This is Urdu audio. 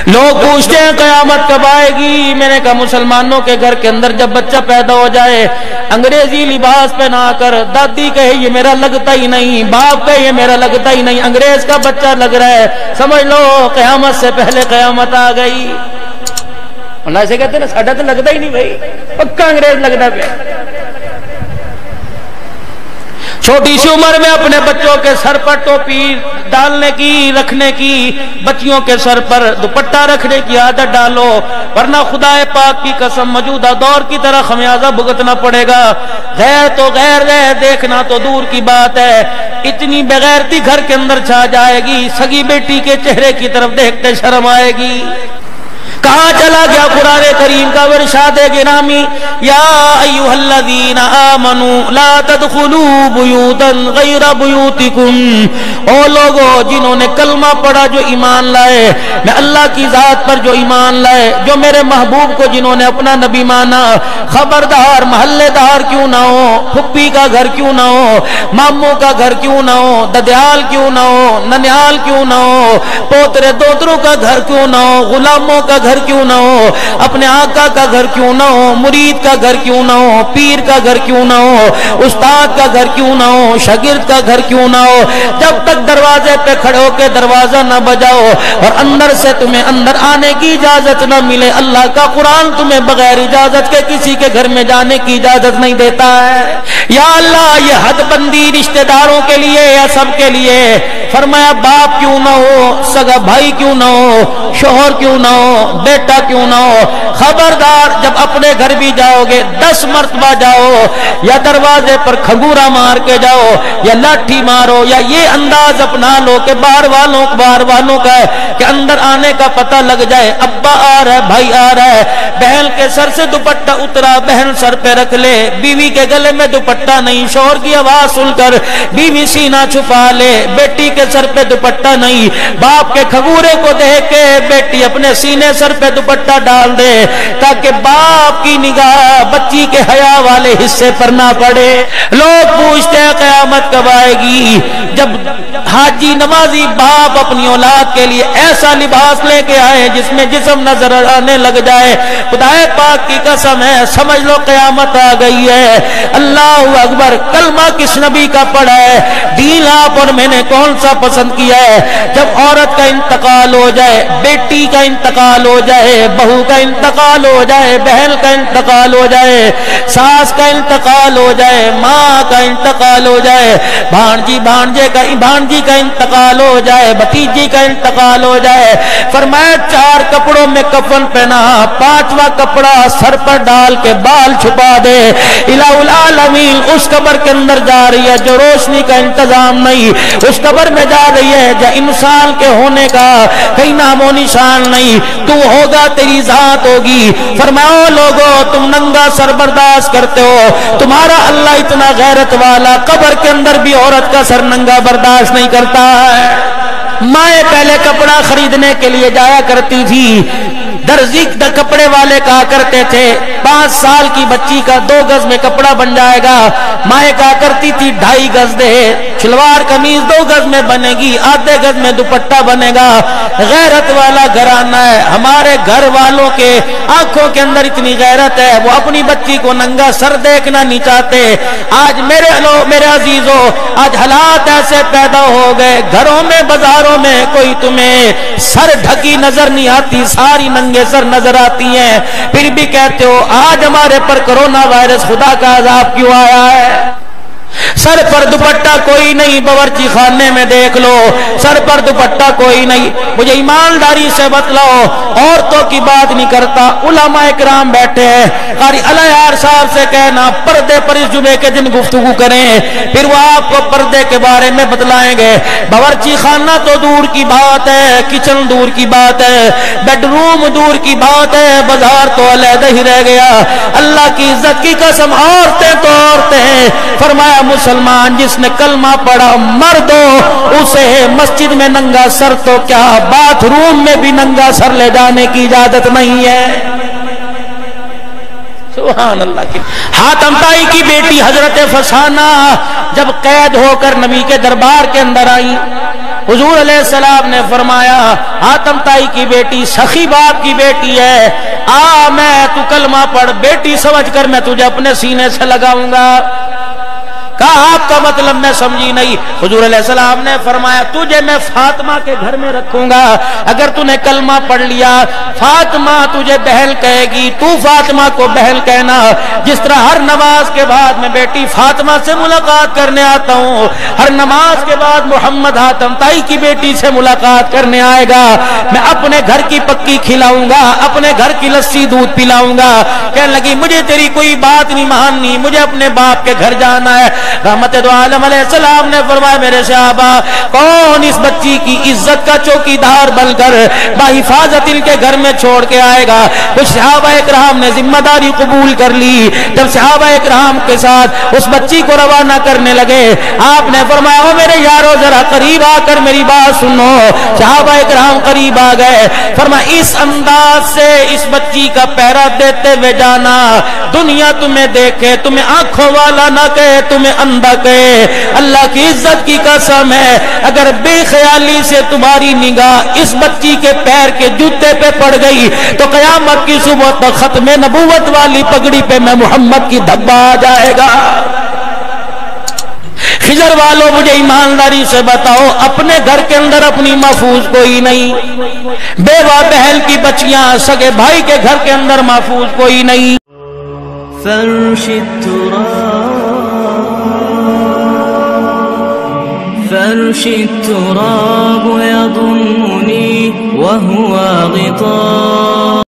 لوگ پوچھتے ہیں قیامت کب آئے گی؟ میں نے کہا مسلمانوں کے گھر کے اندر جب بچہ پیدا ہو جائے، انگریزی لباس پہنا کر دادی کہے یہ میرا لگتا ہی نہیں، باپ کہے یہ میرا لگتا ہی نہیں، انگریز کا بچہ لگ رہا ہے، سمجھ لو قیامت سے پہلے قیامت آ گئی۔ اللہ سے کہتے ہیں نا ساڈا تو لگتا ہی نہیں بھائی، پکا انگریز لگتا پہ۔ چھوٹی سی عمر میں اپنے بچوں کے سر پر ٹوپی ڈالنے کی، رکھنے کی، بچیوں کے سر پر دوپٹہ رکھنے کی عادت ڈالو، ورنہ خدا پاک کی قسم موجودہ دور کی طرح خمیازہ بھگتنا پڑے گا۔ غیر تو غیر ہے، دیکھنا تو دور کی بات ہے، اتنی بغیرتی گھر کے اندر چھا جائے گی، سگی بیٹی کے چہرے کی طرف دیکھتے شرم آئے گی۔ کہاں چلا گیا قرآن کریم کا ارشاد گرامی، یا ایھا الذین آمنوا لا تدخلوا بیوتا غیر بیوتکم، او لوگو جنہوں نے کلمہ پڑھا، جو ایمان لائے، میں اللہ کی ذات پر جو ایمان لائے، جو میرے محبوب کو جنہوں نے اپنا نبی مانا، خبردار محلے دار کیوں نہ ہو، پھپھی کا گھر کیوں نہ ہو، ماموں کا گھر کیوں نہ ہو، ددیال کیوں نہ ہو، ننیال کیوں نہ ہو، پوترے دوتروں کا گھر کیوں نہ ہو، غلاموں کا گھر کیوں نہ ہو، اپنے آقا کا گھر کیوں نہ ہو، مرید کا گھر کیوں نہ ہو، پیر کا گھر کیوں نہ ہو، استاد کا گھر کیوں نہ ہو، شاگرد کا گھر کیوں نہ ہو، جب تک دروازے پہ کھڑے ہو کے دروازہ نہ بجاؤ اور اندر سے تمہیں اندر آنے کی اجازت نہ ملے، اللہ کا قرآن تمہیں بغیر اجازت کے کسی کے گھر میں جانے کی اجازت نہیں دیتا ہے۔ یا اللہ یہ حد بندی رشتہ داروں کے لیے یا سب کے لیے، فرمایا باپ کیوں نہ ہو، سگا بھائی کیوں نہ ہو، شوہر کیوں نہ ہو، بیٹا کیوں نہ ہو، خبردار جب اپنے گھر بھی جاؤ گے 10 مرتبہ جاؤ، یا دروازے پر کھگورا مار کے جاؤ، یا لاٹھی مارو، یا یہ انداز اپنا لو کہ باہر والوں کا ہے کہ اندر آنے کا پتہ لگ جائے، ابا آ رہا ہے، بھائی آ رہا ہے، بہن کے سر سے دوپٹہ اترا، بہن سر پہ رکھ لے، بیوی کے گلے میں دوپٹہ نہیں، شوہر کی آواز سن کر بیوی سینہ چھپا لے، بیٹی کے سر پہ دوپٹہ نہیں، باپ کے کھگورے کو دیکھ کے بیٹی اپنے سینے سر پہ دوپٹہ ڈال دے تاکہ باپ کی نگاہ بچی کے حیا والے حصے پر نہ پڑے۔ لوگ پوچھتے ہیں قیامت کب آئے گی؟ جب حاجی نمازی باپ اپنی اولاد کے لیے ایسا لباس لے کے آئے جس میں جسم نظر آنے لگ جائے، خدا پاک کی قسم ہے سمجھ لو قیامت آ گئی ہے۔ اللہ اکبر، کلمہ کس نبی کا پڑھا ہے؟ دین آپ اور میں نے کون سا پسند کیا ہے؟ جب عورت کا انتقال ہو جائے، بیٹی کا انتقال ہو جائے، بہو کا انتقال ہو جائے، بہن کا انتقال ہو جائے، ساس کا انتقال ہو جائے، ماں کا انتقال ہو جائے، بھانجی کا انتقال ہو جائے، بھتیجی کا انتقال ہو جائے، فرمایا 4 کپڑوں میں کفن پہنا، 5واں کپڑا سر پر ڈال کے بال چھپا دے، الہ العالمین اس قبر کے اندر جا رہی ہے جو روشنی کا انتظام نہیں، اس قبر میں جا رہی ہے جو انسان کے ہونے کا کہیں نام و نشان نہیں، تو ہوگا تیری ذات ہوگی۔ فرماؤ لوگو تم ننگا سر برداشت کرتے ہو، تمہارا اللہ اتنا غیرت والا قبر کے اندر بھی عورت کا سر ننگا برداشت نہیں کرتا ہے۔ مائیں پہلے کپڑا خریدنے کے لیے جایا کرتی تھی، درزی کپڑے والے کہا کرتے تھے 5 سال کی بچی کا 2 گز میں کپڑا بن جائے گا، مائیں کہا کرتی تھی 2.5 گز دے، شلوار قمیض 2 گز میں بنے گی، آدھے گز میں دوپٹہ بنے گا۔ غیرت والا گھرانہ ہے، ہمارے گھر والوں کے آنکھوں کے اندر اتنی غیرت ہے، وہ اپنی بچی کو ننگا سر دیکھنا نہیں چاہتے۔ آج میرے عزیزوں، آج حالات ایسے پیدا ہو گئے، گھروں میں بازاروں میں کوئی تمہیں سر ڈھکی نظر نہیں آتی، ساری ننگے سر نظر آتی ہیں، پھر بھی کہتے ہو آج ہمارے پر کرونا وائرس خدا کا عذاب کیوں آیا ہے؟ سر پر دوپٹہ کوئی نہیں، باورچی خانے میں دیکھ لو سر پر دوپٹہ کوئی نہیں۔ مجھے ایمانداری سے بتلاؤ، عورتوں کی بات نہیں کرتا، علماء اکرام بیٹھے ہیں، قاری الیار صاحب سے کہنا پردے پر اس جمعے کے دن گفتگو کریں، پھر وہ آپ کو پردے کے بارے میں بتلائیں گے۔ باورچی خانہ تو دور کی بات ہے، کچن دور کی بات ہے، بیڈ روم دور کی بات ہے، بازار تو علیحدہ ہی رہ گیا۔ اللہ کی عزت کی قسم، عورتیں تو عورتیں، فرمایا مسلمان جس نے کلمہ پڑھا مرد ہو اسے مسجد میں ننگا سر تو کیا باتھ روم میں بھی ننگا سر لے جانے کی اجازت نہیں ہے۔ سبحان اللہ کی حاتم طائی کی بیٹی حضرت فسانہ جب قید ہو کر نبی کے دربار کے اندر آئی، حضور علیہ السلام نے فرمایا حاتم طائی کی بیٹی سخی باپ کی بیٹی ہے، میں تو کلمہ پڑھ، بیٹی سمجھ کر میں تجھے اپنے سینے سے لگاؤں گا۔ کہا آپ کا مطلب میں سمجھی نہیں۔ حضور علیہ السلام نے فرمایا تجھے میں فاطمہ کے گھر میں رکھوں گا، اگر تو نے کلمہ پڑھ لیا فاطمہ تجھے بہن کہے گی، تو فاطمہ کو بہن کہنا۔ جس طرح ہر نماز کے بعد میں بیٹی فاطمہ سے ملاقات کرنے آتا ہوں، ہر نماز کے بعد محمد حاتم طائی کی بیٹی سے ملاقات کرنے آئے گا، میں اپنے گھر کی پکی کھلاؤں گا، اپنے گھر کی لسی دودھ پلاؤں گا۔ کہنے لگی مجھے تیری کوئی بات نہیں ماننی، مجھے اپنے باپ کے گھر جانا ہے۔ رحمت دو عالم علیہ السلام نے فرمایا میرے صحابہ کون اس بچی کی عزت کا چوکیدار بن کر بحفاظت ان کے گھر میں چھوڑ کے آئے گا؟ کچھ صحابہ اکرام نے ذمہ داری قبول کر لی۔ جب صحابہ اکرام کے ساتھ اس بچی کو روانہ کرنے لگے، آپ نے فرمایا او میرے یارو ذرا قریب آ کر میری بات سنو۔ صحابہ اکرام قریب آ گئے، فرمایا اس انداز سے اس بچی کا پہرا دیتے ہوئے جانا، دنیا تمہیں دیکھے تمہیں آنکھوں والا نہ کہے، تمہیں اندھا کہے۔ اللہ کی عزت کی قسم ہے اگر بے خیالی سے تمہاری نگاہ اس بچی کے پیر کے جوتے پہ پڑ گئی تو قیامت کی صبح تک ختم نبوت والی پگڑی پہ میں محمد کی دھبا آ جائے گا۔ خضر والوں مجھے ایمانداری سے بتاؤ اپنے گھر کے اندر اپنی محفوظ کوئی نہیں، بیوہ بہن کی بچیاں سگے بھائی کے گھر کے اندر محفوظ کوئی نہیں۔ فرش التراب يضمني وهو غطاء